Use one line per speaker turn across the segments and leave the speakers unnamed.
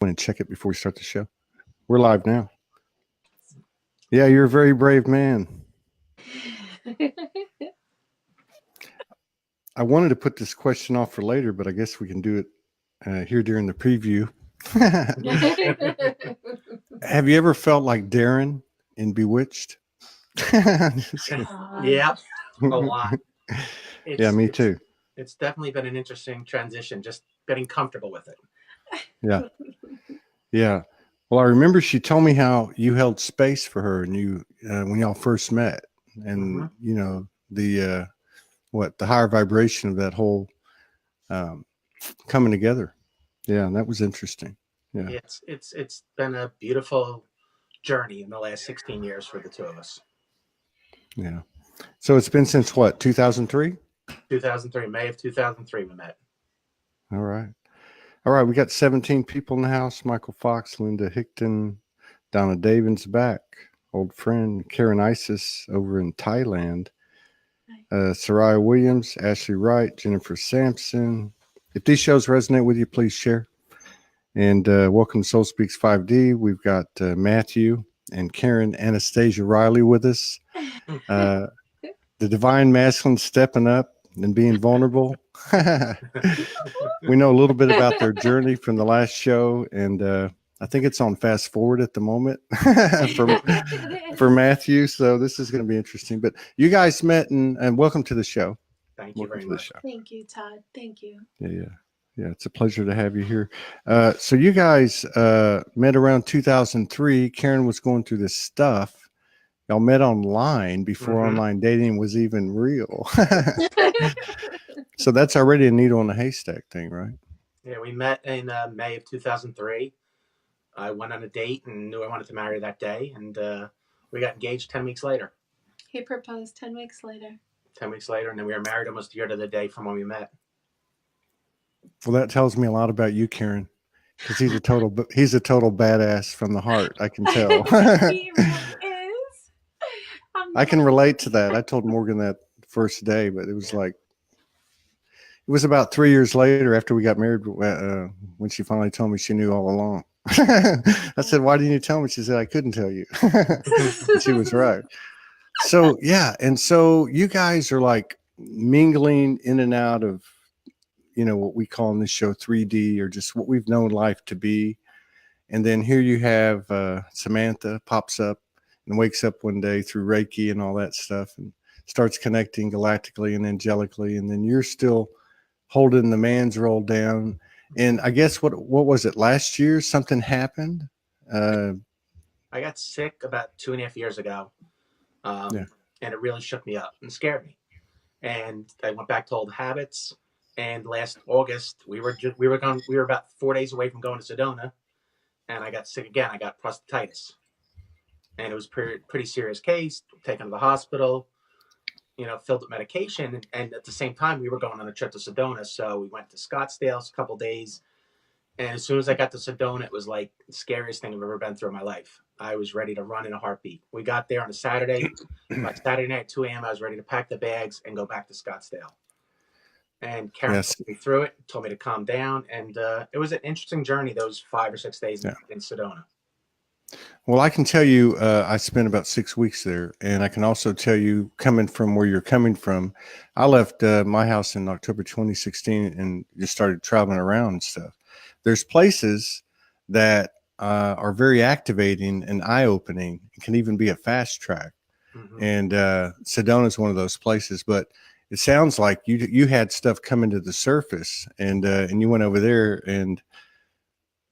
Want to check it before we start the show? We're live now. Yeah, you're a very brave man. I wanted to put this question off for later, but I guess we can do it here during the preview. Have you ever felt like Darren in Bewitched?
Yeah, a lot.
Yeah, me too.
It's definitely been an interesting transition, just getting comfortable with it.
Yeah. Yeah. Well, I remember she told me how you held space for her and you when y'all first met, and you know the the higher vibration of that whole coming together. Yeah, that was interesting. Yeah,
It's been a beautiful journey in the last 16 years for the two of us.
yeah. So it's been since what, 2003?
2003, May of 2003, we met.
All right. All right. We got 17 people in the house. Michael Fox, Linda Hickton, Donna Davin's back, old friend Karen Isis over in Thailand, Soraya Williams, Ashley Wright, Jennifer Sampson. If these shows resonate with you, please share. And welcome to Soul Speaks 5D. We've got Matthew and Karen Anastasia Riley with us. The divine masculine stepping up and being vulnerable. We know a little bit about their journey from the last show, and I think it's on fast forward at the moment for Matthew. So this is going to be interesting. But you guys met, and welcome to the show.
Thank you very much.
Thank you, Todd. Thank you.
Yeah, it's a pleasure to have you here. So you guys met around 2003. Karen was going through this stuff. Y'all met online before online dating was even real. So that's already a needle in a haystack thing, right?
Yeah, we met in May of 2003. I went on a date and knew I wanted to marry her that day, and we got engaged 10 weeks later.
He proposed 10 weeks later.
10 weeks later, and then we were married almost a year to the day from when we met.
Well, that tells me a lot about you, Karen, because he's a total badass from the heart. I can tell.
He really is.
I can relate to that. I told Morgan that first day, but it was like, it was about 3 years later after we got married when she finally told me she knew all along. I said, "Why didn't you tell me?" She said, "I couldn't tell you." She was right. So yeah, and so you guys are like mingling in and out of, you know, what we call in this show 3D, or just what we've known life to be. And then here you have Samantha pops up and wakes up one day through Reiki and all that stuff and starts connecting galactically and angelically. And then you're still holding the man's roll down. And I guess what was it, last year? Something happened?
I got sick about 2.5 years ago. And it really shook me up and scared me. And I went back to old habits. And last August, we were about 4 days away from going to Sedona, and I got sick again. I got prostatitis, and it was pretty serious case. Taken to the hospital, filled with medication, and at the same time, we were going on a trip to Sedona. So we went to Scottsdale a couple days, and as soon as I got to Sedona, it was like the scariest thing I've ever been through in my life. I was ready to run in a heartbeat. We got there on a Saturday. By Saturday night at 2 a.m., I was ready to pack the bags and go back to Scottsdale. And Karen took me through it, told me to calm down. And it was an interesting journey, those 5 or 6 days in Sedona.
Well, I can tell you, I spent about 6 weeks there. And I can also tell you, coming from where you're coming from, I left my house in October 2016 and just started traveling around and stuff. There's places that are very activating and eye-opening. It can even be a fast track. And Sedona is one of those places. But it sounds like you had stuff coming to the surface, and you went over there and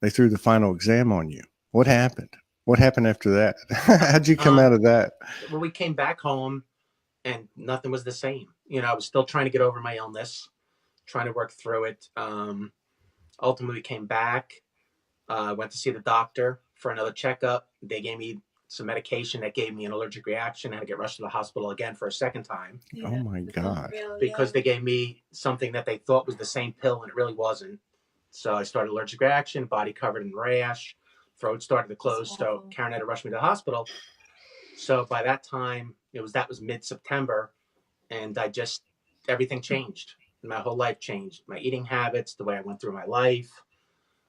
they threw the final exam on you. What happened? What happened after that? How'd you come out of that?
Well, we came back home and nothing was the same. I was still trying to get over my illness, trying to work through it. Ultimately came back, went to see the doctor for another checkup. They gave me some medication that gave me an allergic reaction. I had to get rushed to the hospital again for a second time.
Yeah. Oh my God.
Because they gave me something that they thought was the same pill and it really wasn't. So I started allergic reaction, body covered in rash, throat started to close. So Karen had to rush me to the hospital. So by that time, that was mid-September, and everything changed. My whole life changed. My eating habits, the way I went through my life.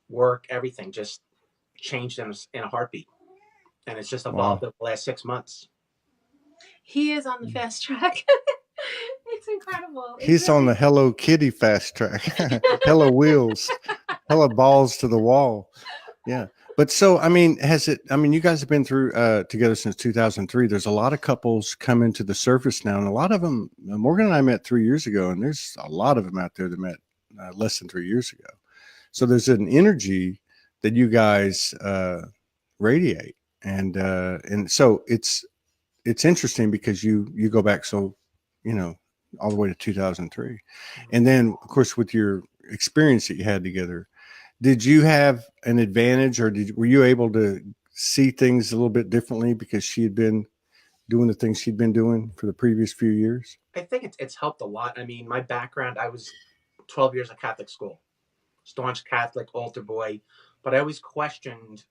work, everything just changed in a heartbeat. And it's just evolved over the last 6 months.
He is on the fast track. It's incredible.
He's on the Hello Kitty fast track. Hello wheels. Hello balls to the wall. Yeah. But so, I mean, you guys have been through together since 2003. There's a lot of couples coming to the surface now, and a lot of them, Morgan and I met 3 years ago, and there's a lot of them out there that met less than 3 years ago. So there's an energy that you guys radiate. And so it's interesting because you go back, so, all the way to 2003. And then of course, with your experience that you had together, did you have an advantage, or were you able to see things a little bit differently because she had been doing the things she'd been doing for the previous few years?
I think it's helped a lot. I mean, my background, I was 12 years at Catholic school, staunch Catholic, altar boy, but I always questioned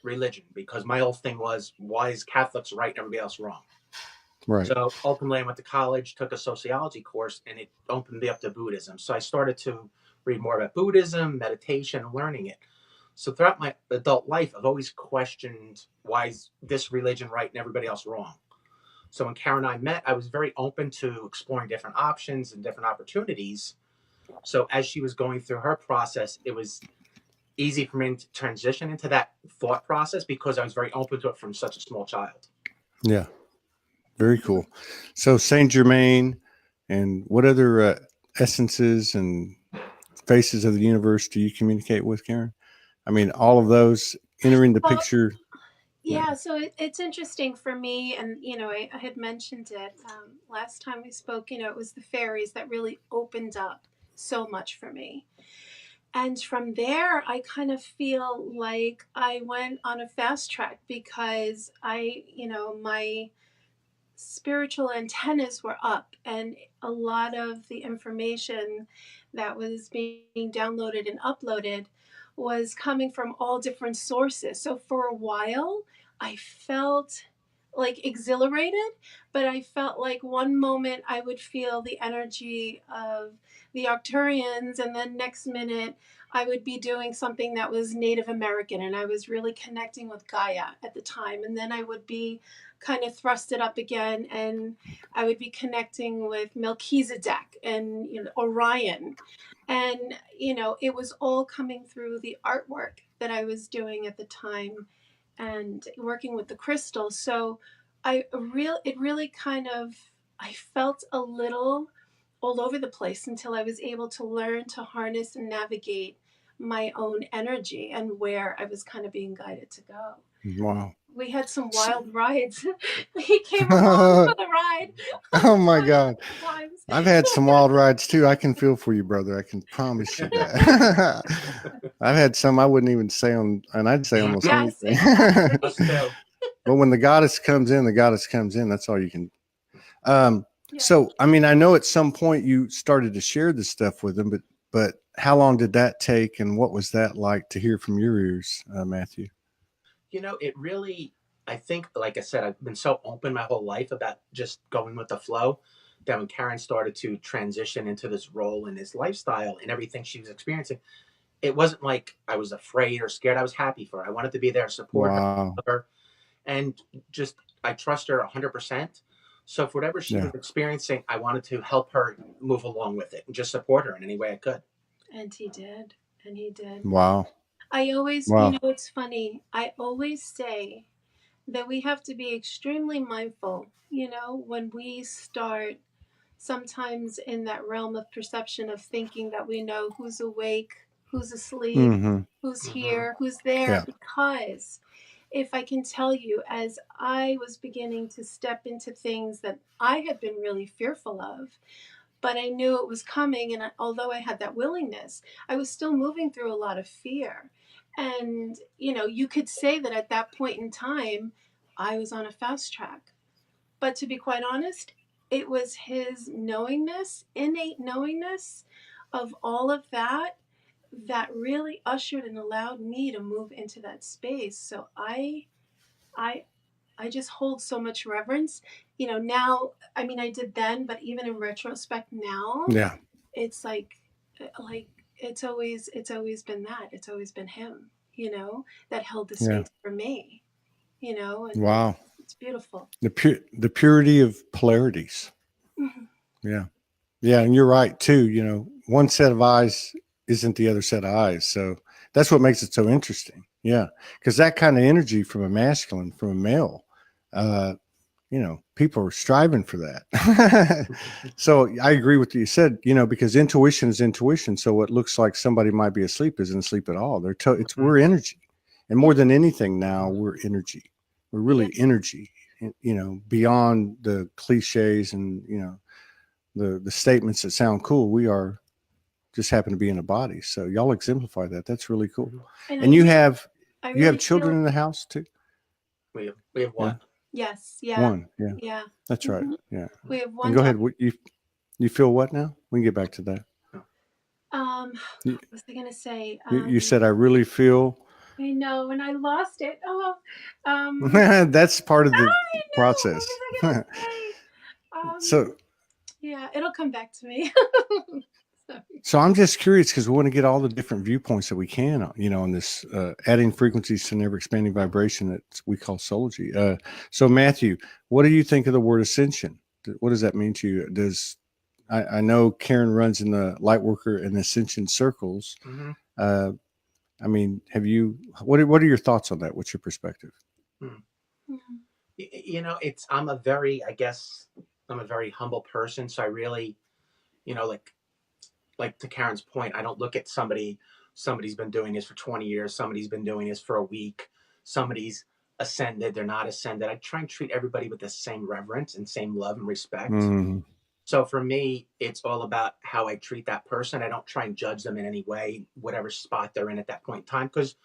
religion because my whole thing was, why is Catholics right and everybody else wrong?
Right.
So ultimately I went to college, took a sociology course, and it opened me up to Buddhism. So I started to read more about Buddhism, meditation, and learning it. So throughout my adult life, I've always questioned, why is this religion right and everybody else wrong? So when Karen and I met, I was very open to exploring different options and different opportunities. So as she was going through her process, it was easy for me to transition into that thought process because I was very open to it from such a small child.
Yeah. Very cool. So Saint Germain, and what other essences and faces of the universe do you communicate with, Karen? I mean, all of those entering the picture.
Yeah, so it's interesting for me, and I had mentioned it last time we spoke. It was the fairies that really opened up so much for me, and from there I kind of feel like I went on a fast track because my spiritual antennas were up, and a lot of the information that was being downloaded and uploaded was coming from all different sources. So for a while I felt like exhilarated, but I felt like one moment I would feel the energy of the Arcturians, and then next minute I would be doing something that was Native American, and I was really connecting with Gaia at the time. And then I would be kind of thrusted up again, and I would be connecting with Melchizedek and Orion. And it was all coming through the artwork that I was doing at the time and working with the crystals. So I felt a little all over the place until I was able to learn to harness and navigate my own energy and where I was kind of being guided to go.
Wow.
We had some wild rides. He came along for the ride.
Oh my God. I've had some wild rides too. I can feel for you, brother. I can promise you that. I've had some I wouldn't even say on, and I'd say almost anything. But when the goddess comes in, That's all you can. So, I mean, I know at some point you started to share this stuff with them, but how long did that take, and what was that like to hear from your ears, Matthew?
It really, I think, like I said, I've been so open my whole life about just going with the flow that when Karen started to transition into this role and this lifestyle and everything she was experiencing, it wasn't like I was afraid or scared. I was happy for her. I wanted to be there to support her. And just, I trust her 100%. So for whatever she was experiencing, I wanted to help her move along with it and just support her in any way I could.
And he did.
Wow.
I always, it's funny. I always say that we have to be extremely mindful, when we start sometimes in that realm of perception of thinking that we know who's awake, who's asleep, who's here, who's there. Because if I can tell you, as I was beginning to step into things that I had been really fearful of, but I knew it was coming, and although I had that willingness, I was still moving through a lot of fear. And, you could say that at that point in time, I was on a fast track. But to be quite honest, it was his knowingness, innate knowingness of all of that, that really ushered and allowed me to move into that space. So I just hold so much reverence. Now, I did then, but even in retrospect now, it's like it's always been that. It's always been him, that held the
Yeah.
space for me, and
Wow.
it's beautiful.
The purity of polarities.
Mhm.
Yeah. Yeah. And you're right too. One set of eyes isn't the other set of eyes. So that's what makes it so interesting. Yeah. Because that kind of energy from a masculine, from a male, people are striving for that. So I agree with what you said, because intuition is intuition. So what looks like somebody might be asleep isn't asleep at all. We're energy. And more than anything now, we're energy. We're really energy, beyond the cliches and, the statements that sound cool. We are just happen to be in a body. So y'all exemplify that. That's really cool. And you have children in the house too?
We have one.
Yeah.
Yes. Yeah.
One. Yeah.
Yeah.
That's right.
Mhm.
Yeah.
We have one.
And go ahead. You feel what now? We can get back to that.
What was I gonna say?
You said I really feel.
I know, and I lost it. Oh,
That's part of the process.
What was I gonna say?
So
yeah, it'll come back to me.
So I'm just curious because we want to get all the different viewpoints that we can, on this adding frequencies to never expanding vibration that we call Soulogy. So Matthew, what do you think of the word ascension? What does that mean to you? I know Karen runs in the Lightworker and Ascension circles.
Mm-hmm.
What are your thoughts on that? What's your perspective?
I'm a very humble person. So I really, like to Karen's point, I don't look at somebody's been doing this for 20 years. Somebody's been doing this for a week. Somebody's ascended. They're not ascended. I try and treat everybody with the same reverence and same love and respect.
Mm-hmm.
So for me, it's all about how I treat that person. I don't try and judge them in any way, whatever spot they're in at that point in time, because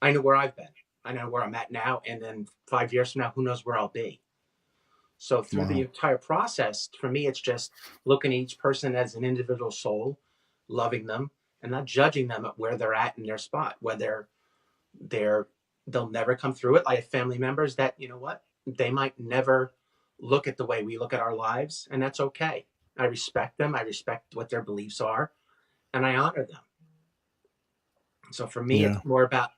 I know where I've been. I know where I'm at now. And then 5 years from now, who knows where I'll be. So through the entire process, for me, it's just looking at each person as an individual soul, loving them, and not judging them at where they're at in their spot, whether they'll never come through it. I have family members that, they might never look at the way we look at our lives, and that's okay. I respect them. I respect what their beliefs are, and I honor them. So for me, it's more about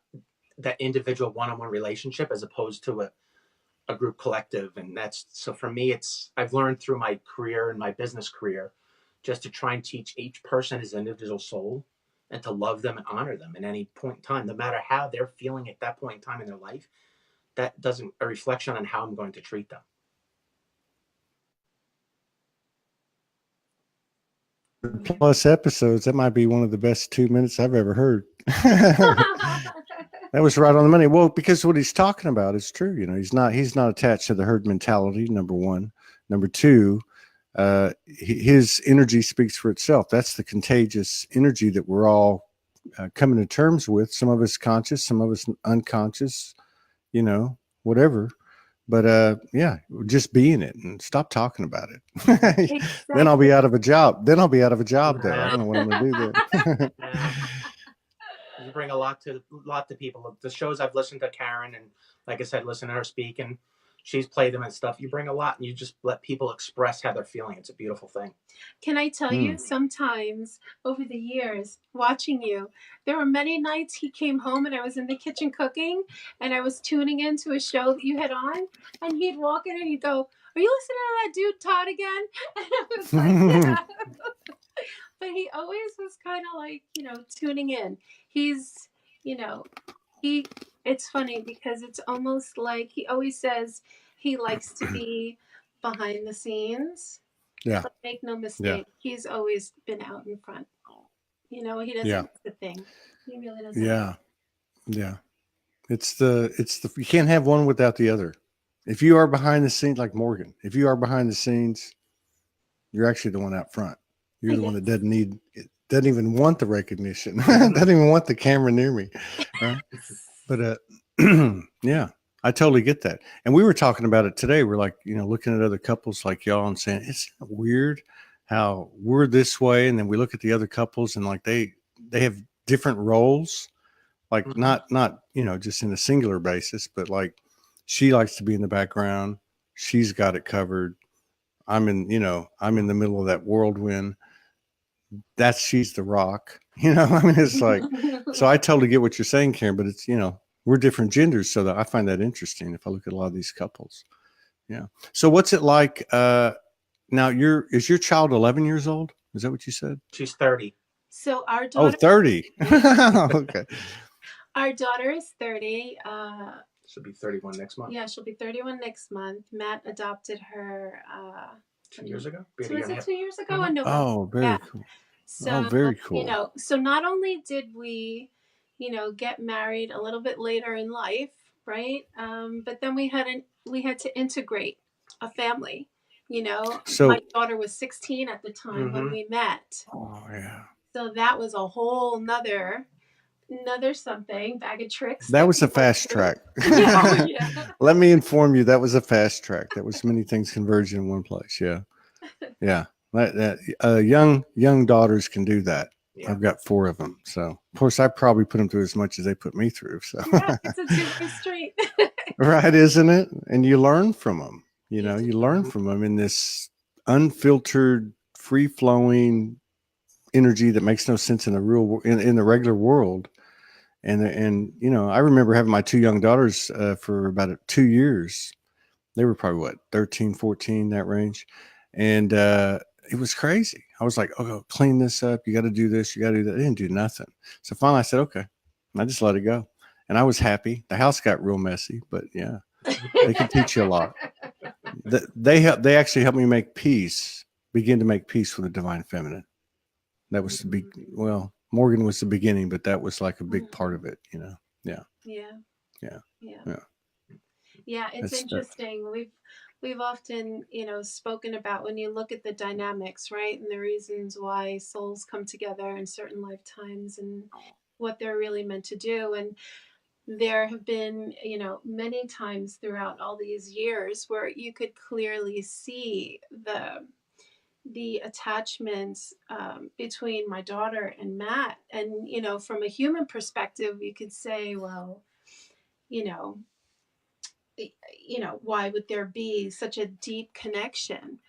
that individual one-on-one relationship as opposed to a group collective. And so for me, I've learned through my career and my business career just to try and teach each person as an individual soul and to love them and honor them at any point in time, no matter how they're feeling at that point in time in their life. That doesn't a reflection on how I'm going to treat them.
Plus episodes, that might be one of the best 2 minutes I've ever heard. That was right on the money. Well, because what he's talking about is true. He's not attached to the herd mentality. Number one. Number two, his energy speaks for itself. That's the contagious energy that we're all coming to terms with. Some of us conscious, some of us unconscious, whatever. But just be in it and stop talking about it. Exactly. Then I'll be out of a job. Though. I don't know what I'm going to do then.
You bring a lot to people. The shows I've listened to Karen and, like I said, listen to her speak, and she's played them and stuff. You bring a lot, and you just let people express how they're feeling. It's a beautiful thing.
Can I tell you, sometimes over the years, watching you, there were many nights he came home and I was in the kitchen cooking and I was tuning into a show that you had on, and he'd walk in and he'd go, "Are you listening to that dude Todd again?" And I was like, "Yeah." But he always was kind of like, tuning in. He's, it's funny because it's almost like he always says he likes to be behind the scenes.
Yeah.
But make no mistake, he's always been out in front. He doesn't miss a thing. He really doesn't.
Yeah. Yeah. It's the you can't have one without the other. If you are behind the scenes, like Morgan, if you are behind the scenes, you're actually the one out front. You're the one that doesn't even want the recognition, doesn't even want the camera near me. Right? But yeah, I totally get that. And we were talking about it today. We're like, looking at other couples like y'all and saying, it's weird how we're this way. And then we look at the other couples and like they have different roles, like not, just in a singular basis, but like she likes to be in the background. She's got it covered. I'm in the middle of that whirlwind. she's the rock. You know, I mean, it's like, so I totally get what you're saying, Karen, but it's, we're different genders. So that I find that interesting if I look at a lot of these couples. Yeah. So what's it like? Now is your child 11 years old? Is that what you said?
She's 30.
So our
Oh,
daughter,
30. Okay.
our daughter is 30.
She'll be 31 next month.
Yeah, she'll be 31 next month. Matt adopted her
2 years ago.
Was it 2 years ago
Mm-hmm.
in November?
Oh, very cool.
So,
very cool.
So not only did we, get married a little bit later in life, right? But then we had to integrate a family.
So
my daughter was 16 at the time when we met.
Oh yeah.
So that was a whole another something, bag of tricks.
That was a fast track.
Yeah.
Let me inform you, that was a fast track. That was many things converging in one place. Yeah. Yeah. Young daughters can do that. Yeah. I've got 4 of them. So of course I probably put them through as much as they put me through. So
yeah, it's a two-way street.
Right, isn't it? And you learn from them. You learn from them in this unfiltered, free-flowing energy that makes no sense in the in the regular world. And I remember having my 2 young daughters for about 2 years. They were probably 13, 14, that range. And it was crazy. I was like, oh, clean this up. You got to do this. You got to do that. They didn't do nothing. So finally I said, okay. And I just let it go. And I was happy. The house got real messy, but yeah, they can teach you a lot. They actually helped me begin to make peace with the divine feminine. That was Morgan was the beginning, but that was like a big part of it, Yeah.
Yeah. It's interesting. We've often, spoken about when you look at the dynamics, right? And the reasons why souls come together in certain lifetimes and what they're really meant to do. And there have been, many times throughout all these years where you could clearly see the attachments between my daughter and Matt. And, from a human perspective, you could say, well, why would there be such a deep connection?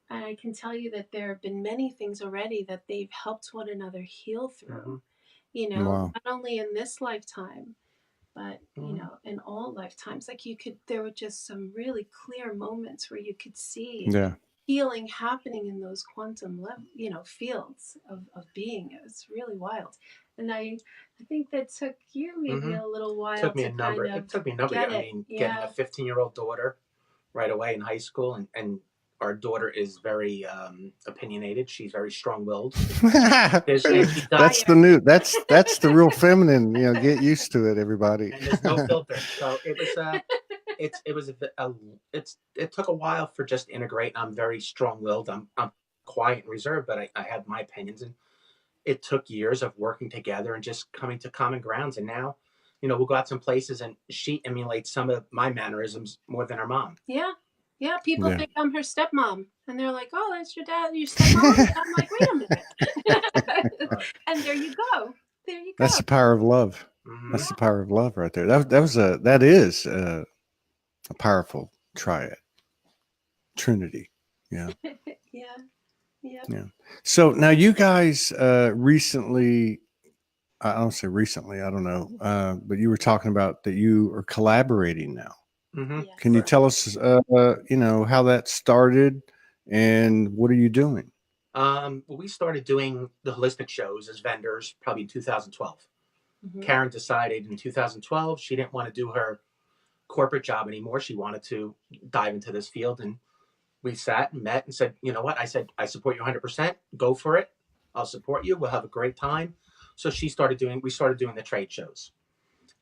And I can tell you that there have been many things already that they've helped one another heal through,
Wow.
not only in this lifetime, but, in all lifetimes. Like there were just some really clear moments where you could see healing happening in those quantum fields of being. It was really wild. And I think that took you maybe a little while.
It took me a number. It took me a number. Getting a 15-year-old daughter right away in high school, and our daughter is very opinionated. She's very strong-willed. That's
the real feminine. Get used to it, everybody.
And there's no filter. So it took a while for just to integrate. I'm very strong-willed. I'm quiet and reserved, but I have my opinions, and it took years of working together and just coming to common grounds. And now, we'll go out some places, and she emulates some of my mannerisms more than her mom.
Yeah. Yeah, people think I'm her stepmom, and they're like, "Oh, that's your dad, your stepmom." I'm like, "Wait a minute," and there you go.
That's the power of love. Mm-hmm. That's the power of love right there. That is a powerful triad, Trinity. Yeah. Yeah. So now you guys recently, I don't say recently, I don't know, but you were talking about that you are collaborating now.
Mm-hmm.
Yes.
Can you tell us, how that started and what are you doing?
We started doing the holistic shows as vendors probably in 2012. Mm-hmm. Karen decided in 2012 she didn't want to do her corporate job anymore. She wanted to dive into this field, and we sat and met and said, you know what? I said, I support you 100%. Go for it. I'll support you. We'll have a great time. So we started doing the trade shows.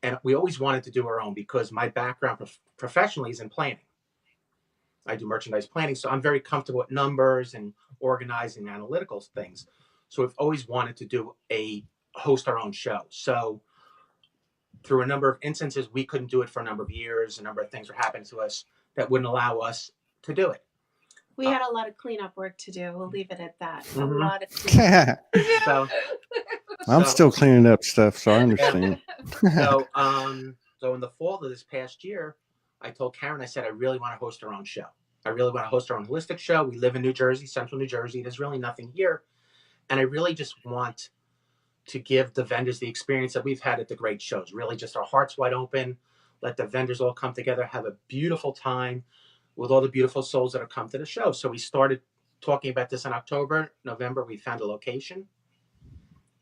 And we always wanted to do our own because my background professionally is in planning. I do merchandise planning, so I'm very comfortable with numbers and organizing analytical things. So we've always wanted to host our own show. So through a number of instances, we couldn't do it for a number of years. A number of things were happening to us that wouldn't allow us to do it.
We had a lot of cleanup work to do. We'll leave it at that.
Mm-hmm.
A lot of cleanup.
I'm still cleaning up stuff, so I understand.
So in the fall of this past year, I told Karen, I said, I really want to host our own show. I really want to host our own holistic show. We live in New Jersey, central New Jersey. There's really nothing here. And I really just want to give the vendors the experience that we've had at the great shows. Really just our hearts wide open, let the vendors all come together, have a beautiful time with all the beautiful souls that have come to the show. So we started talking about this in October, November. We found a location,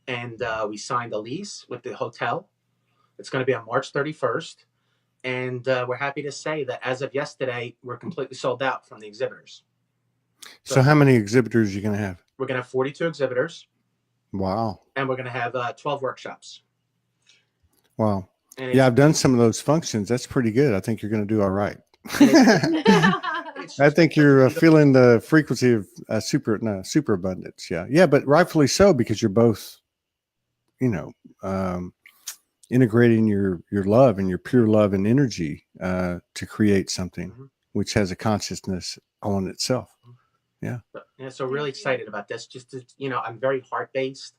and we signed a lease with the hotel. It's going to be on March 31st. And we're happy to say that as of yesterday, we're completely sold out from the exhibitors.
So how many exhibitors are you going to have?
We're going to have 42 exhibitors.
Wow.
And we're going to have 12 workshops.
Wow. Yeah, I've done some of those functions. That's pretty good. I think you're going to do all right. I think you're feeling the frequency of superabundance. Yeah. Yeah, but rightfully so, because you're both, integrating your love and your pure love and energy to create something which has a consciousness all in itself. Yeah.
So really excited about this. Just to, I'm very heart-based,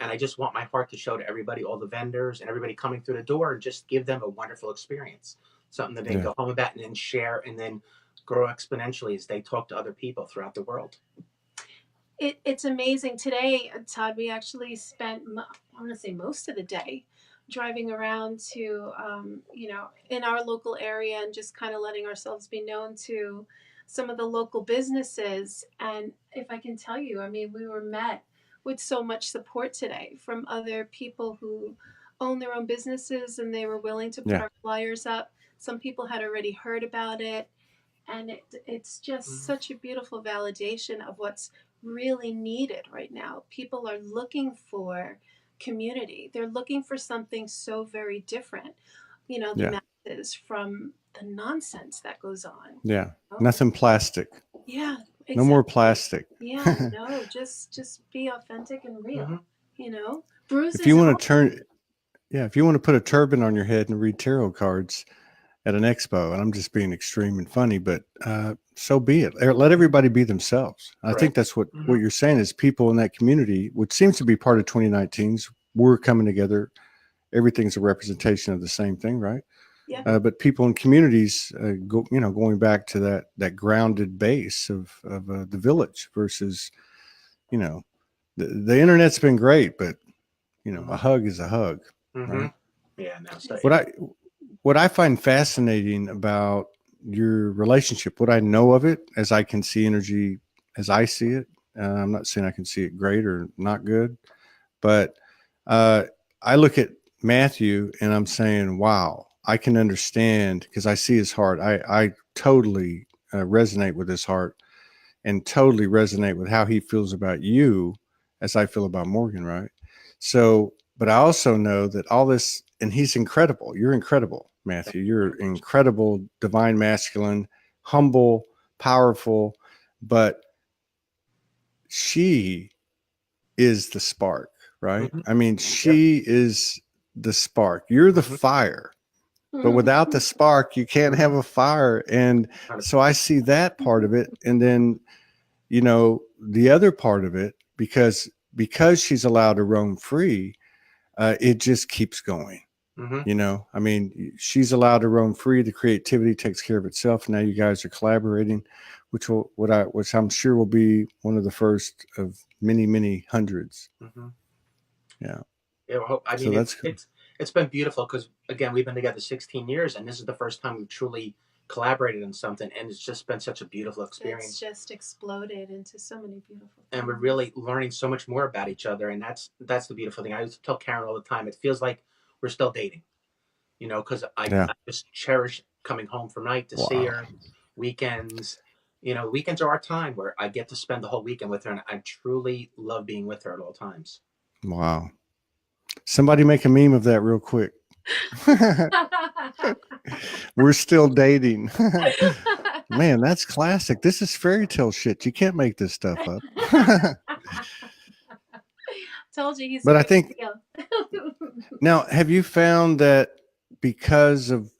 and I just want my heart to show to everybody, all the vendors and everybody coming through the door, and just give them a wonderful experience, something that they can go home about and then share, and then grow exponentially as they talk to other people throughout the world.
It's amazing. Today, Todd, we actually spent, I want to say, most of the day driving around to, in our local area, and just kind of letting ourselves be known to some of the local businesses. And if I can tell you, I mean, we were met with so much support today from other people who own their own businesses, and they were willing to put our flyers up. Some people had already heard about it. And it's just such a beautiful validation of what's really needed right now. People are looking for community. They're looking for something so very different, the masses, from the nonsense that goes on.
Yeah. Nothing plastic.
Yeah. Exactly.
No more plastic.
Yeah. No, just be authentic and real, Bruises.
If you want to put a turban on your head and read tarot cards at an expo, and I'm just being extreme and funny, but so be it. Let everybody be themselves. I think that's what you're saying is people in that community, which seems to be part of 2019's, we're coming together. Everything's a representation of the same thing, right?
Yeah.
But people in communities, going back to that grounded base of the village versus, the internet's been great, but a hug is a hug. Right?
Yeah. No,
What I find fascinating about your relationship, what I know of it, as I can see energy as I see it, I'm not saying I can see it great or not good, but I look at Matthew and I'm saying, wow, I can understand, because I see his heart. I totally resonate with his heart, and totally resonate with how he feels about you as I feel about Morgan, right? So, but I also know that all this, and he's incredible. You're incredible, Matthew. You're incredible, divine masculine, humble, powerful, but she is the spark, right? I mean, she is the spark. You're the fire, but without the spark, you can't have a fire. And so I see that part of it. And then, the other part of it, because she's allowed to roam free, it just keeps going. I mean, she's allowed to roam free. The creativity takes care of itself. Now you guys are collaborating, which I'm sure will be one of the first of many, many hundreds. Yeah.
I mean, it's been beautiful, because again, we've been together 16 years, and this is the first time we've truly collaborated on something, and it's just been such a beautiful experience.
It's just exploded into so many beautiful things.
And we're really learning so much more about each other, and that's the beautiful thing. I used to tell Karen all the time, it feels like we're still dating, because I just cherish coming home from night to see her. Weekends, weekends are our time where I get to spend the whole weekend with her, and I truly love being with her at all times.
Wow. Somebody make a meme of that real quick. We're still dating. Man, that's classic. This is fairy tale shit. You can't make this stuff up.
Told you he's.
But I think now, have you found that because of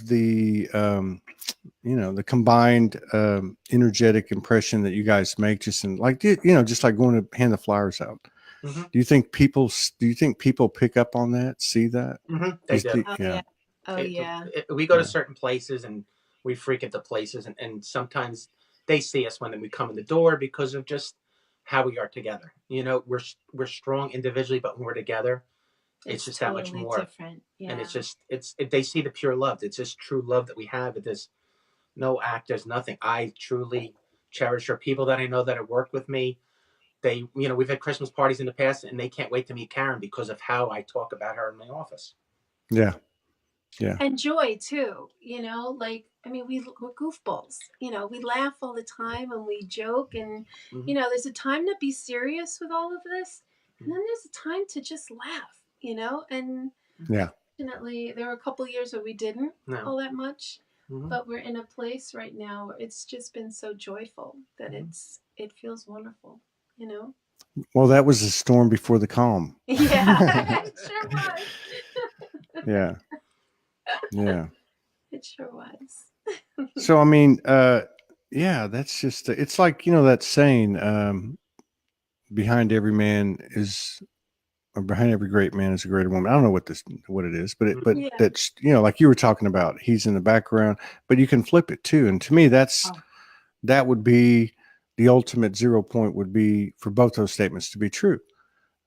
the the combined energetic impression that you guys make, just in just like going to hand the flyers out, do you think people pick up on that, see that?
They do.
Yeah.
We go to certain places, and we frequent the places, and sometimes they see us when we come in the door, because of just how we are together. You know, we're strong individually, but when we're together, it's just that much more
different. Yeah.
And they see the pure love. It's just true love that we have. There's no act. There's nothing. I truly cherish her. People that I know that have worked with me, they, we've had Christmas parties in the past, and they can't wait to meet Karen because of how I talk about her in my office.
Yeah. Yeah.
And joy too, like, we're goofballs, we laugh all the time and we joke, and there's a time to be serious with all of this, and then there's a time to just laugh, and fortunately there were a couple of years where we didn't all that much, but we're in a place right now where it's just been so joyful that it feels wonderful,
Well, that was the storm before the calm.
Yeah. It sure was.
Yeah. Yeah.
It sure was.
So, yeah, that's just, it's like, that saying, behind every man is, or behind every great man is a greater woman. I don't know what it is, but that's, like you were talking about, he's in the background, but you can flip it too. And to me, that would be the ultimate 0 point, would be for both those statements to be true.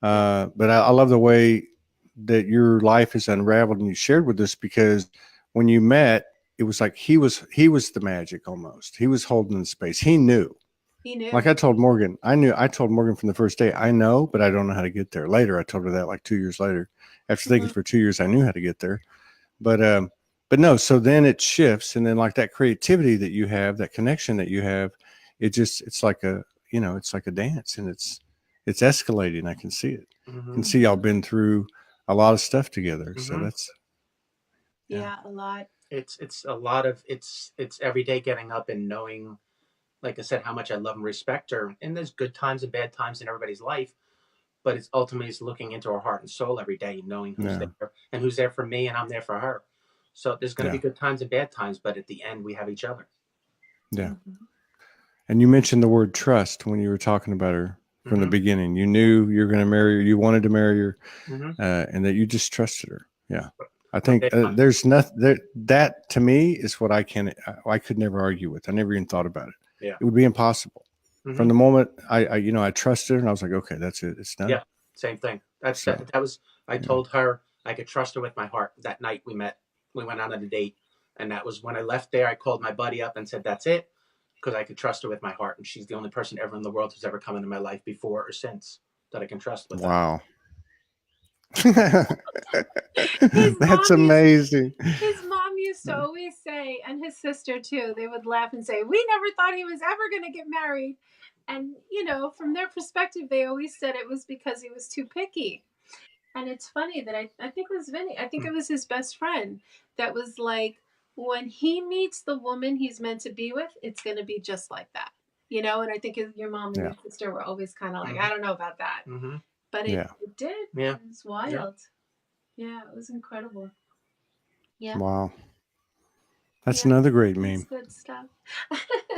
But I love the way that your life is unraveled and you shared with us, because when you met, it was like he was the magic almost. He was holding the space. He knew. Like I told Morgan from the first day, I know, but I don't know how to get there. Later, I told her that, like 2 years later. After thinking for 2 years, I knew how to get there. But no, so then it shifts. And then like that creativity that you have, that connection that you have, it's like a dance, and it's escalating. I can see it. I can see y'all been through a lot of stuff together. So that's,
a lot.
It's a lot of, it's every day getting up and knowing, like I said, how much I love and respect her. And there's good times and bad times in everybody's life, but it's ultimately looking into her heart and soul every day, knowing who's there and who's there for me, and I'm there for her. So there's going to be good times and bad times, but at the end we have each other. Yeah.
And you mentioned the word trust when you were talking about her from the beginning. You knew you were going to marry her, you wanted to marry her, and that you just trusted her. Yeah. I think there's nothing that to me is what I could never argue with. I never even thought about it.
Yeah.
It would be impossible. From the moment I trusted her, and I was like, okay, that's it. It's done.
Yeah. Same thing. I told her I could trust her with my heart. That night we met, we went out on a date. And that was when I left there, I called my buddy up and said, that's it. Because I could trust her with my heart. And she's the only person ever in the world who's ever come into my life before or since that I can trust with.
Wow. That's amazing.
His mom used to always say, and his sister too, they would laugh and say, we never thought he was ever going to get married. And, from their perspective, they always said it was because he was too picky. And it's funny that I think it was Vinny. I think it was his best friend that was like, when he meets the woman he's meant to be with, it's going to be just like that. And I think your mom and your sister were always kind of like, I don't know about that. But it did. Yeah. It was wild. Yeah, it was incredible. Yeah.
Wow. That's another great meme.
That's good stuff.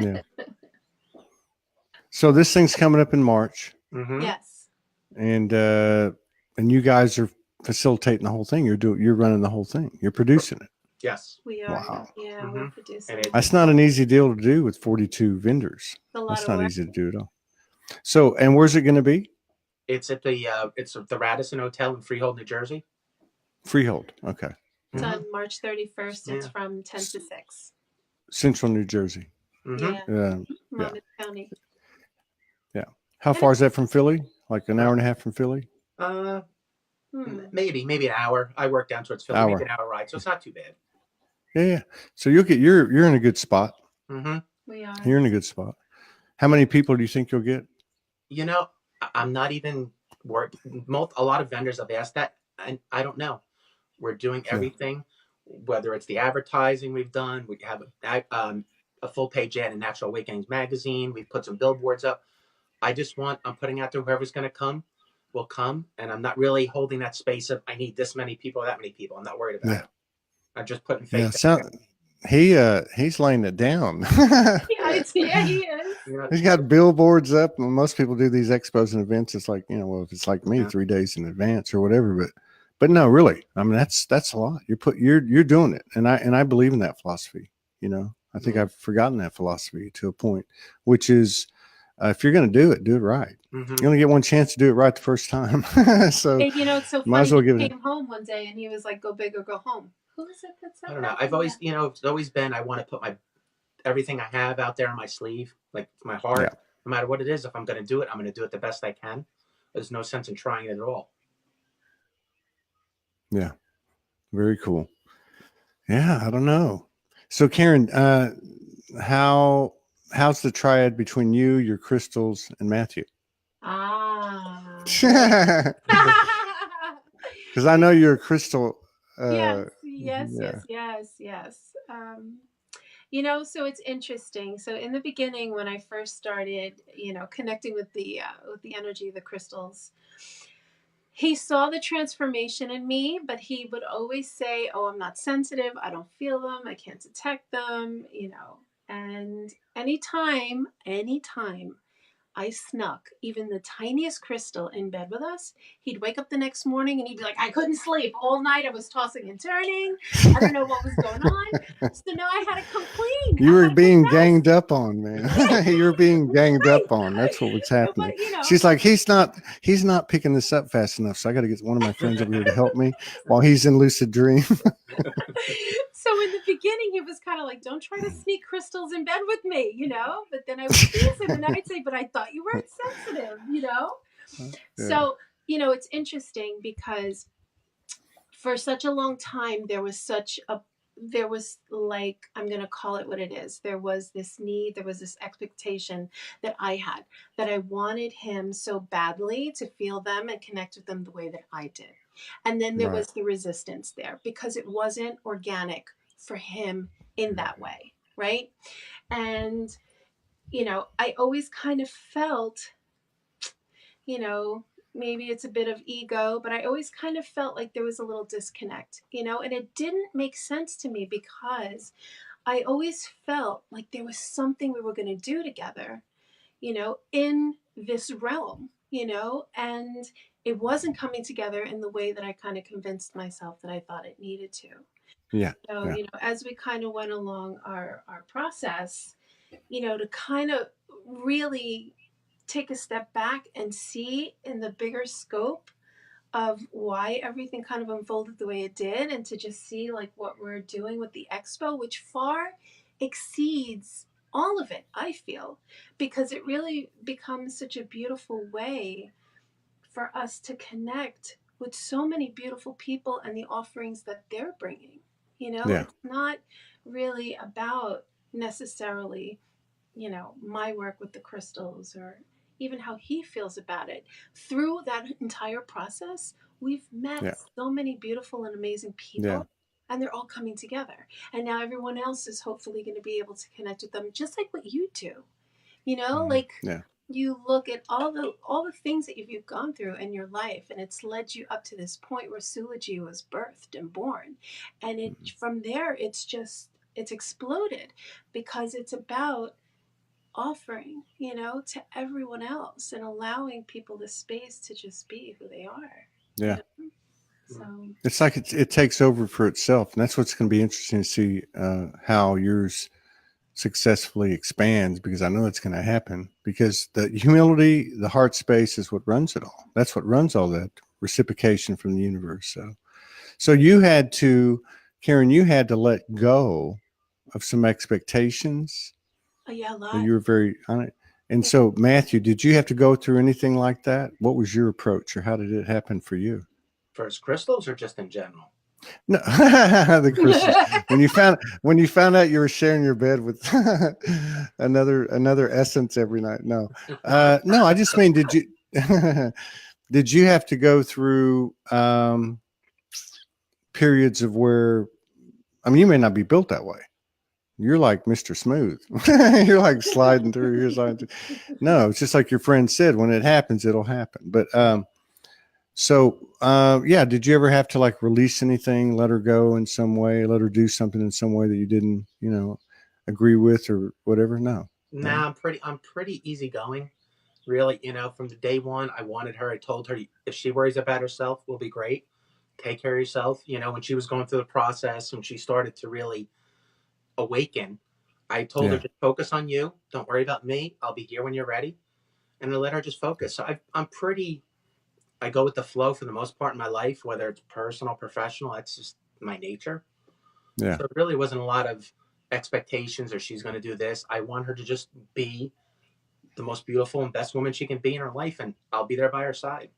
Yeah. So this thing's coming up in March.
Yes.
And you guys are facilitating the whole thing. You're running the whole thing. You're producing it.
Yes.
We are. Wow. Yeah, we're producing it.
That's not an easy deal to do with 42 vendors. That's not easy to do at all. So, and where's it going to be?
It's at the Radisson Hotel in Freehold, New Jersey.
Freehold. Okay.
It's on March 31st. It's from 10 to 6.
Central New Jersey.
Yeah. Monmouth County.
Yeah. How far is that from Philly? Like an hour and a half from Philly?
Maybe an hour. I work down towards Philly. Maybe an hour ride, so it's not too bad.
Yeah. So you're in a good spot.
We are.
You're in a good spot. How many people do you think you'll get?
I'm not even worried. A lot of vendors have asked that, and I don't know. We're doing everything, whether it's the advertising we've done. We have a full page ad in Natural Awakenings magazine. We've put some billboards up. I'm putting out there whoever's going to come will come, and I'm not really holding that space of I need this many people or that many people. I'm not worried about it. I'm just putting faith.
He's laying it down.
Yeah, he is.
He's got billboards up. Most people do these expos and events. It's like, if it's like me, 3 days in advance or whatever. But no, really, that's a lot. You're doing it, and I believe in that philosophy. I think I've forgotten that philosophy to a point, which is if you're going to do it right.
Mm-hmm.
You only get one chance to do it right the first time. So
And, it's so
might
funny.
as well
He
give it.
came home one day and he was like, "Go big or go home." Who is it that said
I don't know.
that?
I've always, it's always been, I want to put everything I have out there on my sleeve, like my heart,
Yeah.
no matter what it is. If I'm going to do it, I'm going to do it the best I can. There's no sense in trying it at all.
Yeah. Very cool. Yeah. I don't know. So Karen, how's the triad between you, your crystals, and Matthew?
Ah.
Because I know you're a crystal.
Yes,
Yeah.
yes. So it's interesting. So in the beginning, when I first started, connecting with the energy of the crystals, he saw the transformation in me, but he would always say, "Oh, I'm not sensitive. I don't feel them. I can't detect them." And anytime I snuck even the tiniest crystal in bed with us, he'd wake up the next morning and he'd be like, "I couldn't sleep all night. I was tossing and turning. I don't know what was going on." So now I had to come clean.
You
I
were
had to
being
confess.
ganged up on, man. You were being ganged
Right.
up on. That's what was happening.
But,
She's like, he's not picking this up fast enough. So I got to get one of my friends over here to help me while he's in lucid dream.
So in the beginning, he was kind of like, "Don't try to sneak crystals in bed with me," But then I would tease him and I'd say, "But I thought you weren't sensitive."
Yeah.
So, it's interesting because for such a long time, there was like, I'm going to call it what it is. There was this need, there was this expectation that I had, that I wanted him so badly to feel them and connect with them the way that I did. And then there was the resistance there because it wasn't organic for him in that way. Right. And, I always kind of felt, maybe it's a bit of ego, but I always kind of felt like there was a little disconnect, and it didn't make sense to me because I always felt like there was something we were going to do together, in this realm, and it wasn't coming together in the way that I kind of convinced myself that I thought it needed to.
Yeah.
So, as we kind of went along our process, to kind of really take a step back and see in the bigger scope of why everything kind of unfolded the way it did, and to just see like what we're doing with the expo, which far exceeds all of it, I feel, because it really becomes such a beautiful way for us to connect with so many beautiful people and the offerings that they're bringing. It's not really about necessarily my work with the crystals or even how he feels about it. Through that entire process, we've met so many beautiful and amazing people, and they're all coming together. And now everyone else is hopefully going to be able to connect with them, just like what you do. Like you look at all the things that you've gone through in your life, and it's led you up to this point where Soulogy was birthed and born. And from there, it's exploded because it's about offering, to everyone else and allowing people the space to just be who they are.
Yeah.
So
it's like it takes over for itself. And that's what's going to be interesting to see how yours successfully expands, because I know that's going to happen, because the humility, the heart space is what runs it all. That's what runs all that reciprocation from the universe. So you had to, Karen, you had to let go of some expectations.
Yeah, a lot.
You were very on it. And so, Matthew, did you have to go through anything like that? What was your approach, or how did it happen for you?
For his crystals, or just in general?
No, the crystals. when you found out you were sharing your bed with another essence every night. No, no. I just mean, did you did you have to go through periods of where, I mean, you may not be built that way. You're like Mr. Smooth. You're like sliding through. You're sliding through. No, it's just like your friend said, when it happens, it'll happen. But yeah, did you ever have to like release anything, let her go in some way, let her do something in some way that you didn't, agree with or whatever? No.
Nah, I'm pretty easygoing. Really, from the day one, I wanted her. I told her, if she worries about herself, we'll be great. Take care of yourself. When she was going through the process, when she started to really awaken, I told her, just focus on you. Don't worry about me. I'll be here when you're ready. and I let her just focus. So I go with the flow for the most part in my life, whether it's personal, professional. That's just my nature.
Yeah.
So it really wasn't a lot of expectations or she's going to do this. I want her to just be the most beautiful and best woman she can be in her life, and I'll be there by her side.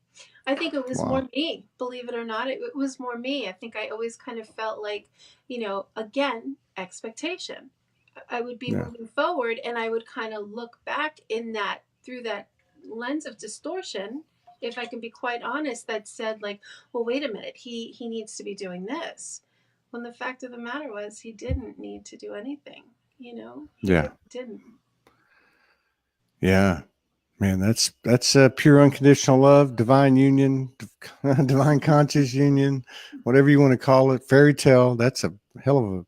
I think it was
Wow.
more me, believe it or not. It was more me. I think I always kind of felt like, again, expectation. I would be
Yeah.
moving forward and I would kind of look back through that lens of distortion, if I can be quite honest, that said like, well, wait a minute, he needs to be doing this. When the fact of the matter was he didn't need to do anything, He
Yeah.
really didn't.
Yeah. Man, that's pure unconditional love, divine union, divine conscious union, whatever you want to call it, fairy tale. That's a hell of a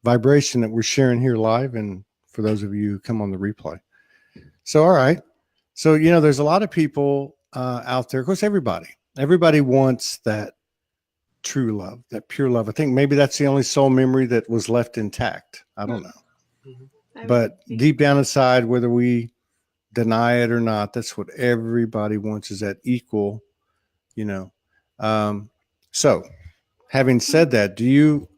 vibration that we're sharing here live, and for those of you who come on the replay. So, all right. So, there's a lot of people out there. Of course, everybody wants that true love, that pure love. I think maybe that's the only soul memory that was left intact. I don't know.
Mm-hmm.
But deep down inside, whether we deny it or not, that's what everybody wants, is that equal, So having said that, you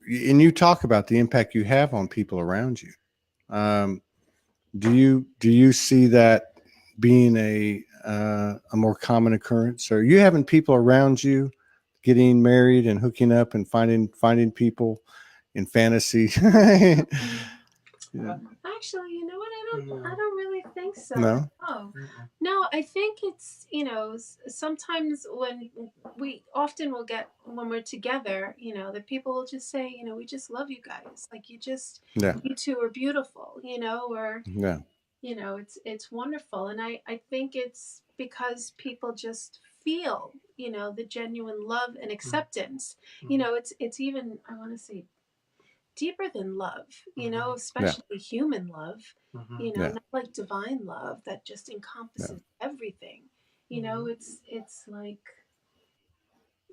talk about the impact you have on people around you. Do you see that being a more common occurrence? Are you having people around you getting married and hooking up and finding people in fantasy? Yeah.
Actually, you know what? I don't really think so.
No.
No, I think it's, sometimes when we often will get, when we're together, the people will just say, we just love you guys. Like you two are beautiful, or,
Yeah.
it's wonderful. And I think it's because people just feel, the genuine love and acceptance. It's even, I want to say, deeper than love, especially human love, not like divine love that just encompasses everything. It's like,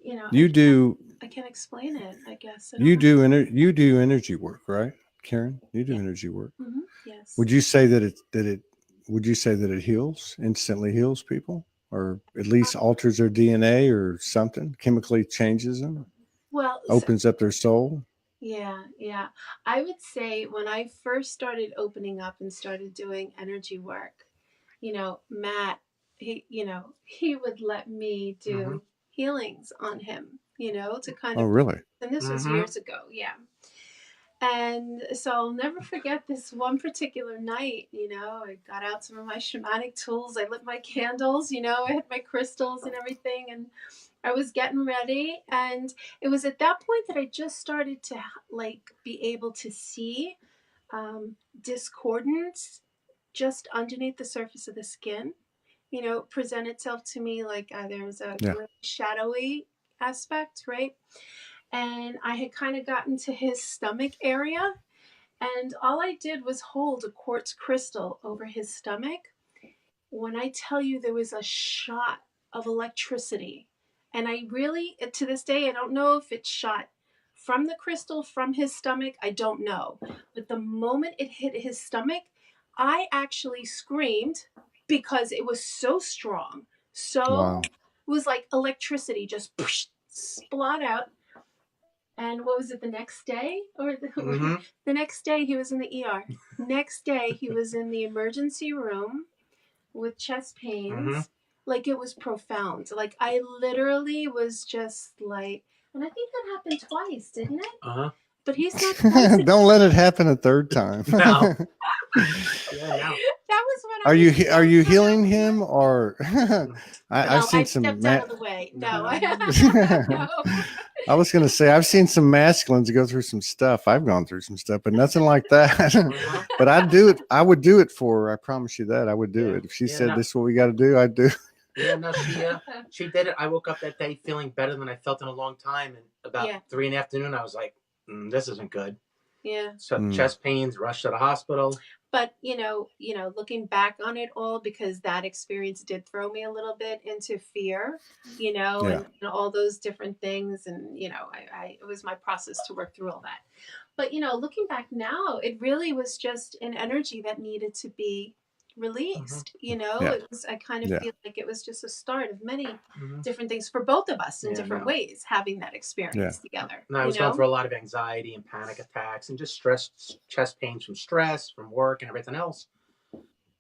I can't explain it, I guess.
You do energy work, right, Karen? You do energy work.
Mm-hmm. Yes.
Would you say that it heals, instantly heals people, or at least alters their DNA or something, chemically changes them, opens up their soul?
Yeah. I would say when I first started opening up and started doing energy work, Matt, he would let me do healings on him, to kind of.
Oh, really?
And this was years ago, yeah. And so I'll never forget this one particular night, I got out some of my shamanic tools, I lit my candles, I had my crystals and everything, and I was getting ready. And it was at that point that I just started to be able to see discordance just underneath the surface of the skin, present itself to me like there's a gray, shadowy aspect, right? And I had kind of gotten to his stomach area, and all I did was hold a quartz crystal over his stomach. When I tell you there was a shot of electricity, and I really, to this day, I don't know if it shot from the crystal, from his stomach, I don't know. But the moment it hit his stomach, I actually screamed because it was so strong. So it was like electricity just splot out. And what was it, the next day? The next day he was in the ER. Next day he was in the emergency room with chest pains. Like it was profound. Like I literally was just like, and I think that happened twice, didn't it? But he's not twice.
Don't let it happen a third time.
No.
Yeah, no. That was when
are you healing him, or I've seen some
stepped out of the way. No.
No. I was going to say, I've seen some masculines go through some stuff. I've gone through some stuff, but nothing like that. But I'd do it. I would do it for her. I promise you that I would do it. If she said, this is what we got to do, I'd do it.
Yeah, no, she did it. I woke up that day feeling better than I felt in a long time. And about 3 in the afternoon, I was like, this isn't good.
Yeah.
So chest pains, rushed to the hospital.
But, looking back on it all, because that experience did throw me a little bit into fear, and all those different things. And, it was my process to work through all that. But, looking back now, it really was just an energy that needed to be released. You know,
Yeah.
it was, I kind of
Yeah.
feel like it was just a start of many different things for both of us in different ways, having that experience together.
And I was going through a lot of anxiety and panic attacks and just stress, chest pains from stress, from work and everything else.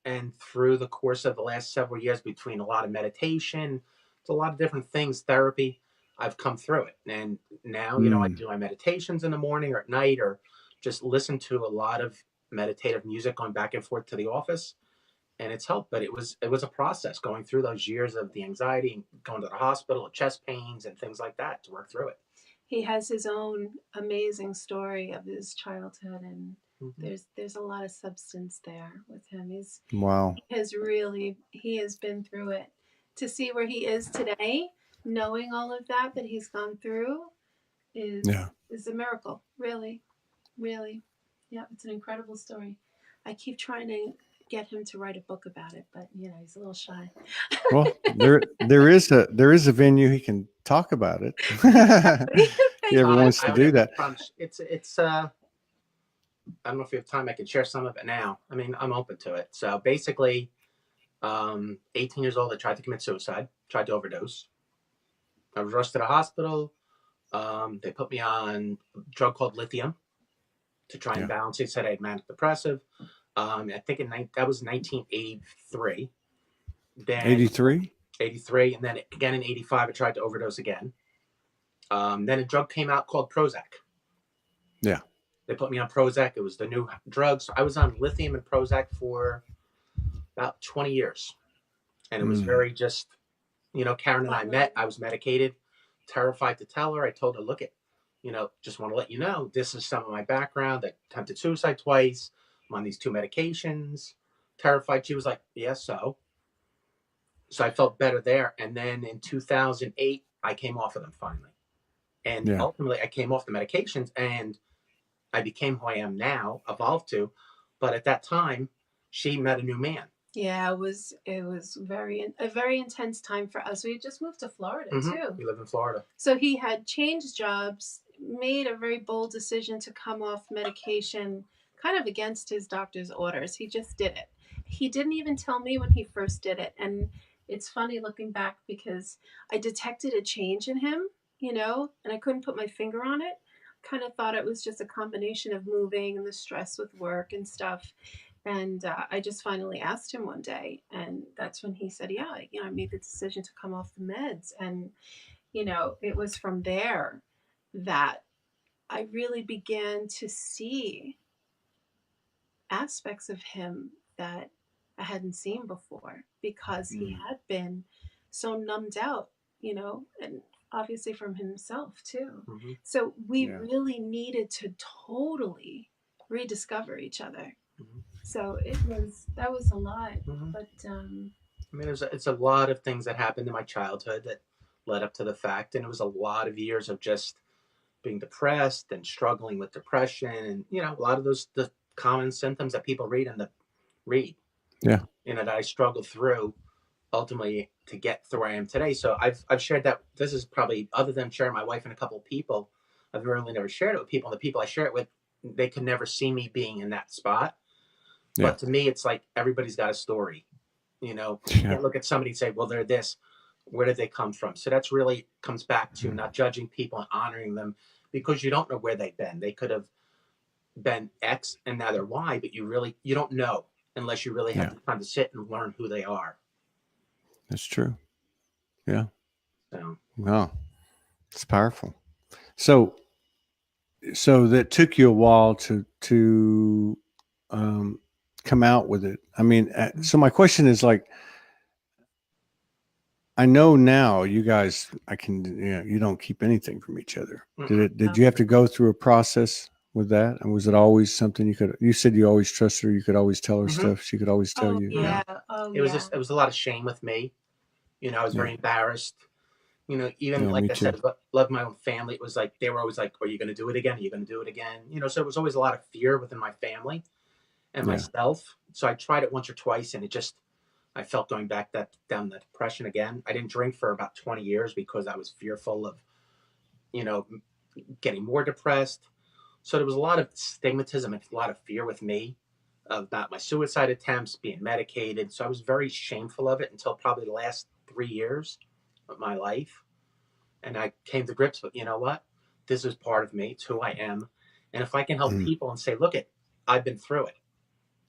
And through the course of the last several years, between a lot of meditation, it's a lot of different things, therapy, I've come through it. And now, you know, I do my meditations in the morning or at night, or just listen to a lot of meditative music going back and forth to the office. And it's helped, but it was a process going through those years of the anxiety and going to the hospital, chest pains and things like that to work through it.
He has his own amazing story of his childhood, and there's a lot of substance there with him. He has been through it. To see where he is today, knowing all of that he's gone through, is a miracle. Really, really, yeah, it's an incredible story. I keep trying to get him to write a book about it, but you know, he's a little shy.
Well, there is a venue he can talk about it. He ever wants to do that.
It's I don't know if you have time. I can share some of it now. I mean, I'm open to it. So basically, 18 years old, I tried to commit suicide, tried to overdose. I was rushed to the hospital. They put me on a drug called lithium to try and balance it. They said I had manic depressive. I think that was 1983. Then
83?
83, and then again in 85, I tried to overdose again. Then a drug came out called Prozac.
Yeah.
They put me on Prozac. It was the new drug. So I was on lithium and Prozac for about 20 years. And it was very just, you know, Karen and I met. I was medicated, terrified to tell her. I told her, look, you know, just want to let you know, this is some of my background. I attempted suicide twice. I'm on these 2 medications. Terrified. She was like, yes, so I felt better there. And then in 2008, I came off of them finally. And ultimately, I came off the medications and I became who I am now, evolved to. But at that time, she met a new man.
Yeah, it was a very intense time for us. We had just moved to Florida too.
We live in Florida.
So he had changed jobs, made a very bold decision to come off medication, kind of against his doctor's orders. He just did it. He didn't even tell me when he first did it. And it's funny looking back because I detected a change in him, you know, and I couldn't put my finger on it. Kind of thought it was just a combination of moving and the stress with work and stuff. And I just finally asked him one day, and that's when he said, yeah, you know, I made the decision to come off the meds. And, you know, it was from there that I really began to see aspects of him that I hadn't seen before, because he had been so numbed out, you know, and obviously from himself too. So we really needed to totally rediscover each other. So that was a lot. But
I mean, it's a lot of things that happened in my childhood that led up to the fact, and it was a lot of years of just being depressed and struggling with depression, and you know, a lot of the common symptoms that people read. Yeah, you know, that I struggled through ultimately to get to where I am today. So I've shared that. This is probably, other than sharing my wife and a couple of people, I've really never shared it with people. And the people I share it with, they could never see me being in that spot. But to me, it's like everybody's got a story. You know, you can't look at somebody and say, well, they're this. Where did they come from? So that's really comes back to not judging people and honoring them, because you don't know where they've been. They could have been X and now they're Y, but you don't know unless you really have the time to sit and learn who they are.
That's true. Yeah.
So.
Wow. It's powerful. So that took you a while to come out with it. I mean, so my question is, like, I know now you guys, you don't keep anything from each other. Did you have to go through a process with that? And was it always something you said you always trusted her, you could always tell her stuff, she could always tell you?
Yeah.
It was a lot of shame with me. You know, I was very embarrassed. You know, even like I said, love my own family. It was like, they were always like, are you going to do it again? Are you going to do it again? You know, so it was always a lot of fear within my family and myself. So I tried it once or twice, and I felt going back down the depression again. I didn't drink for about 20 years because I was fearful of, you know, getting more depressed. So there was a lot of stigmatism and a lot of fear with me about my suicide attempts, being medicated. So I was very shameful of it until probably the last 3 years of my life. And I came to grips with, you know what? This is part of me. It's who I am. And if I can help people and say, look, I've been through it.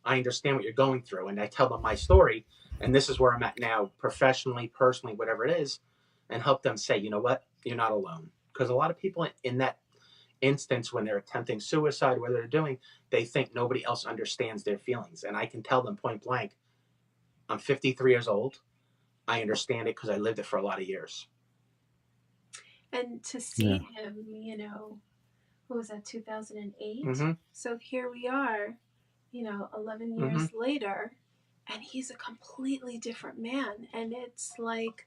I understand what you're going through. And I tell them my story. And this is where I'm at now, professionally, personally, whatever it is, and help them say, you know what? You're not alone. Because a lot of people in that instance, when they're attempting suicide, whatever they're doing, they think nobody else understands their feelings. And I can tell them point blank, I'm 53 years old. I understand it because I lived it for a lot of years.
And to see him, you know, what was that, 2008?
Mm-hmm.
So here we are, you know, 11 years later, and he's a completely different man. And it's like,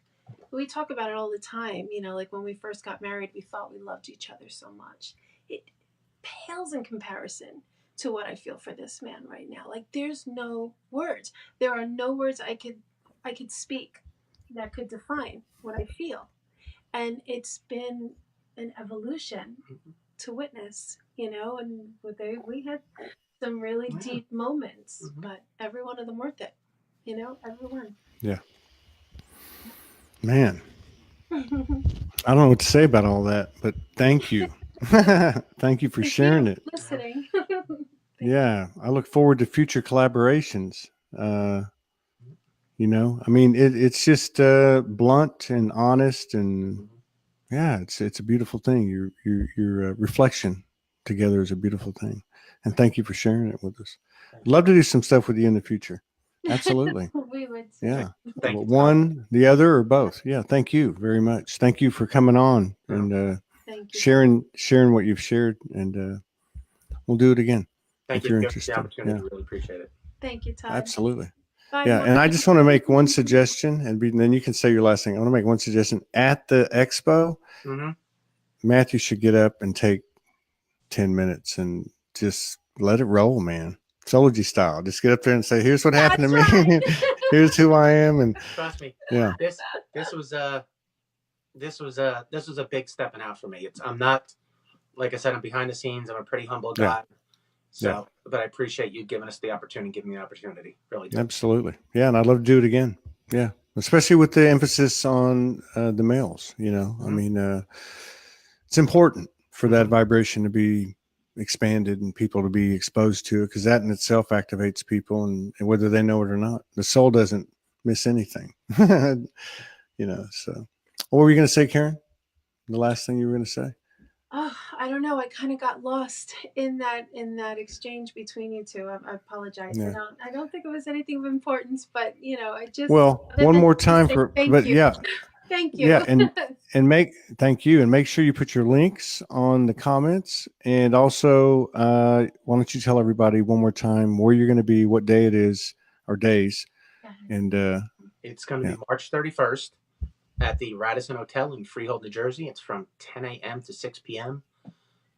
we talk about it all the time, you know, like when we first got married, we thought we loved each other so much. It pales in comparison to what I feel for this man right now. Like, there's no words. There are no words I could speak that could define what I feel. And it's been an evolution to witness, you know, and we had some really deep moments, but every one of them worth it, you know, every one.
Yeah. Man, I don't know what to say about all that, but thank you. Thank you for sharing it.
Listening.
Yeah. I look forward to future collaborations. You know, I mean, it's just blunt and honest, and yeah, it's a beautiful thing. Your reflection together is a beautiful thing, and thank you for sharing it with us. I'd love to do some stuff with you in the future. Absolutely.
We would.
Yeah.
Thank you.
One, the other, or both. Yeah. Thank you very much. Thank you for coming on and
Thank you.
sharing what you've shared, and we'll do it again.
Thank
if
you
you're
for
interested.
the opportunity.
Yeah.
Really appreciate it.
Thank you, Todd.
Absolutely.
Bye.
Yeah, and I just want to make one suggestion, and then you can say your last thing. I want to make one suggestion. At the expo, Matthew should get up and take 10 minutes and just let it roll, man. Soulogy style. Just get up there and say, "Here's what happened to me.
Right.
Here's who I am." And
trust me,
yeah,
this was a big stepping out for me. I'm not, like I said, I'm behind the scenes. I'm a pretty humble guy.
Yeah.
So, but I appreciate you giving us the opportunity, giving me the opportunity. Really do.
Absolutely. Yeah, and I'd love to do it again. Yeah, especially with the emphasis on the males. You know, I mean, it's important for that vibration to be expanded and people to be exposed to it, because that in itself activates people, and whether they know it or not, the soul doesn't miss anything. You know. So, what were you going to say, Karen? The last thing you were going to say?
Oh, I don't know. I kind of got lost in that exchange between you two. I apologize.
Yeah.
I don't think it was anything of importance, but you know, I just
One more time
thank you.
Yeah.
Thank you.
Yeah, and thank you, and make sure you put your links on the comments, and also why don't you tell everybody one more time where you're going to be, what day it is, or days, and
it's going to be March 31st at the Radisson Hotel in Freehold, New Jersey. It's from 10 a.m. to 6 p.m.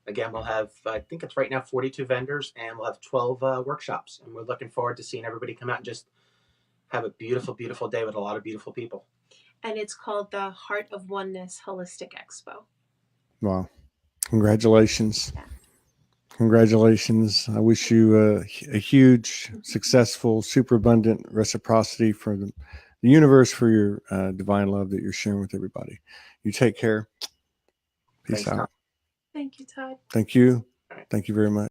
Again, we'll have, I think it's right now 42 vendors, and we'll have 12 workshops, and we're looking forward to seeing everybody come out and just have a beautiful, beautiful day with a lot of beautiful people.
And it's called the Heart of Oneness Holistic Expo.
Wow. Congratulations. Yeah. Congratulations. I wish you a huge, successful, super abundant reciprocity for the universe, for your divine love that you're sharing with everybody. You take care. Peace out.
Thank you, Todd.
Thank you. Thank you very much.